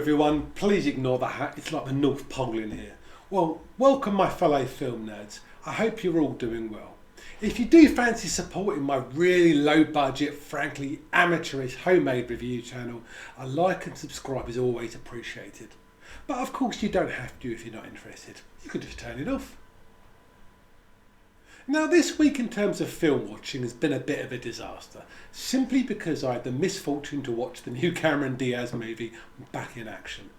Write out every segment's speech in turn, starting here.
everyone, please ignore the hat, it's like the North Pole in here. Well, welcome my fellow film nerds, I hope you're all doing well. If you do fancy supporting my really low budget, frankly amateurish homemade review channel, a like and subscribe is always appreciated. But of course you don't have to if you're not interested, you can just turn it off. Now this week in terms of film watching has been a bit of a disaster, simply because I had the misfortune to watch the new Cameron Diaz movie Back in Action.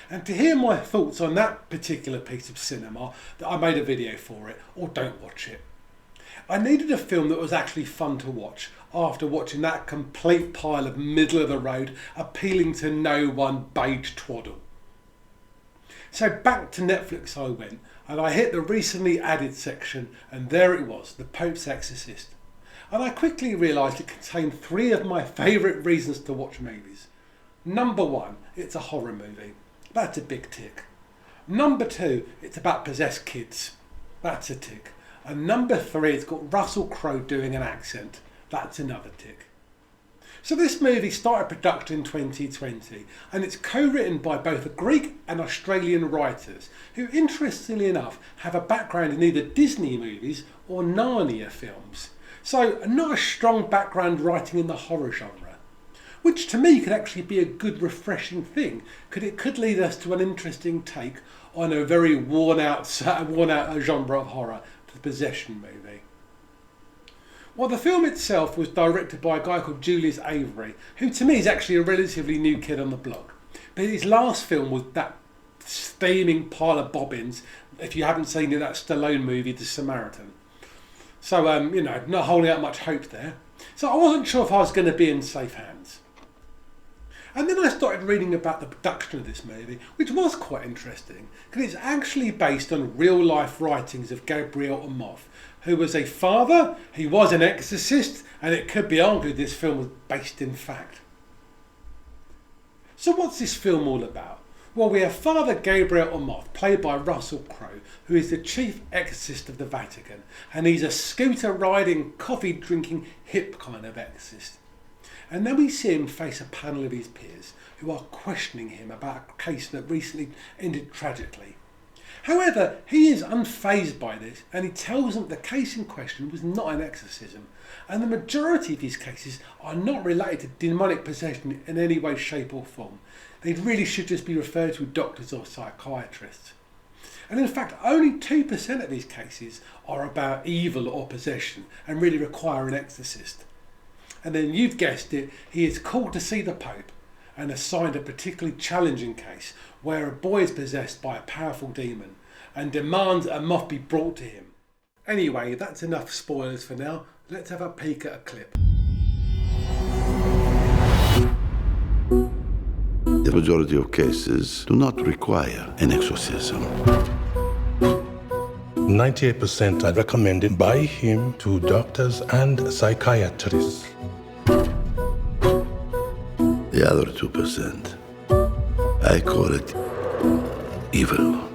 And to hear my thoughts on that particular piece of cinema, that I made a video for it, or don't watch it. I needed a film that was actually fun to watch after watching that complete pile of middle of the road, appealing to no one beige twaddle. So back to Netflix I went, and I hit the recently added section, and there it was, The Pope's Exorcist. And I quickly realised it contained three of my favourite reasons to watch movies. Number one, it's a horror movie. That's a big tick. Number two, it's about possessed kids. That's a tick. And number three, it's got Russell Crowe doing an accent. That's another tick. So this movie started production in 2020 and it's co-written by both Greek and Australian writers who, interestingly enough, have a background in either Disney movies or Narnia films. So not a strong background writing in the horror genre, which to me could actually be a good refreshing thing, because it could lead us to an interesting take on a very worn out genre of horror, the possession movie. Well, the film itself was directed by a guy called Julius Avery, who to me is actually a relatively new kid on the block. But his last film was that steaming pile of bobbins, if you haven't seen it, that Stallone movie, The Samaritan. So, not holding out much hope there. So I wasn't sure if I was going to be in safe hands. And then I started reading about the production of this movie, which was quite interesting, because it's actually based on real life writings of Gabriel Amorth, who was a father, he was an exorcist, and it could be argued this film was based in fact. So what's this film all about? Well, we have Father Gabriel Amorth, played by Russell Crowe, who is the chief exorcist of the Vatican, and he's a scooter riding, coffee drinking, hip kind of exorcist. And then we see him face a panel of his peers who are questioning him about a case that recently ended tragically. However, he is unfazed by this, and he tells them the case in question was not an exorcism, and the majority of these cases are not related to demonic possession in any way, shape or form. They really should just be referred to doctors or psychiatrists. And in fact, only 2% of these cases are about evil or possession and really require an exorcist. And then you've guessed it, he is called to see the Pope and assigned a particularly challenging case where a boy is possessed by a powerful demon and demands a moth be brought to him. Anyway, that's enough spoilers for now. Let's have a peek at a clip. The majority of cases do not require an exorcism. 98% are recommended by him to doctors and psychiatrists. The other 2%, I call it evil.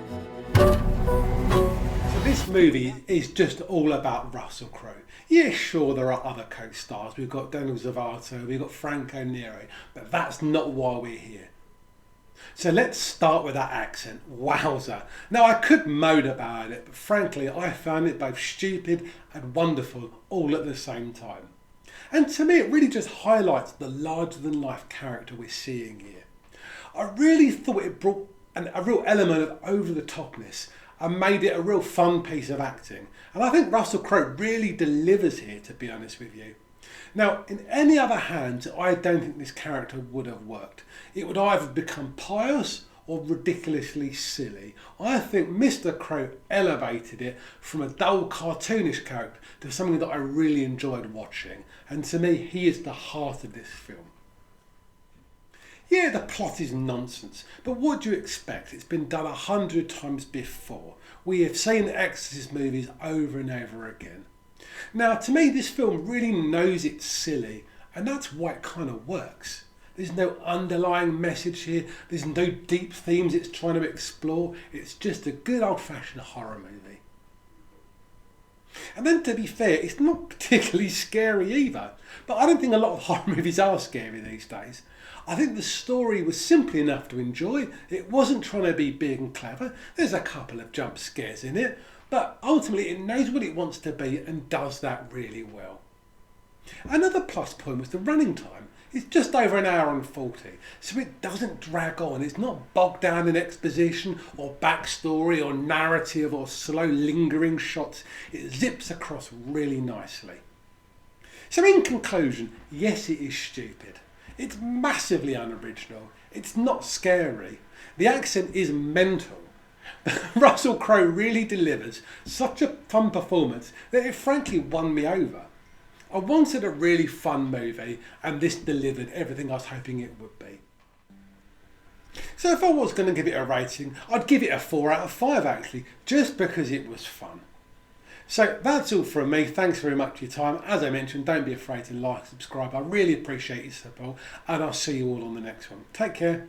So this movie is just all about Russell Crowe. Yeah, sure, there are other co-stars. We've got Daniel Zavato, we've got Franco Nero, but that's not why we're here. So let's start with that accent. Wowza. Now I could moan about it, but frankly I found it both stupid and wonderful all at the same time. And to me it really just highlights the larger than life character we're seeing here. I really thought it brought a real element of over the topness and made it a real fun piece of acting. And I think Russell Crowe really delivers here, to be honest with you. Now, in any other hands, I don't think this character would have worked. It would either become pious or ridiculously silly. I think Mr. Crowe elevated it from a dull, cartoonish character to something that I really enjoyed watching. And to me, he is the heart of this film. Yeah, the plot is nonsense, but what do you expect? It's been done 100 times before. We have seen Exorcist movies over and over again. Now, to me, this film really knows it's silly, and that's why it kind of works. There's no underlying message here. There's no deep themes it's trying to explore. It's just a good old-fashioned horror movie. And then, to be fair, it's not particularly scary either. But I don't think a lot of horror movies are scary these days. I think the story was simple enough to enjoy. It wasn't trying to be big and clever. There's a couple of jump scares in it, but ultimately it knows what it wants to be and does that really well. Another plus point was the running time. It's just over an hour and 40, so it doesn't drag on. It's not bogged down in exposition or backstory or narrative or slow lingering shots. It zips across really nicely. So in conclusion, yes, it is stupid. It's massively unoriginal. It's not scary. The accent is mental. Russell Crowe really delivers such a fun performance that it frankly won me over. I wanted a really fun movie, and this delivered everything I was hoping it would be. So if I was going to give it a rating, I'd give it a 4 out of 5 actually, just because it was fun. So that's all from me. Thanks very much for your time. As I mentioned, don't be afraid to like, subscribe. I really appreciate your support, and I'll see you all on the next one. Take care.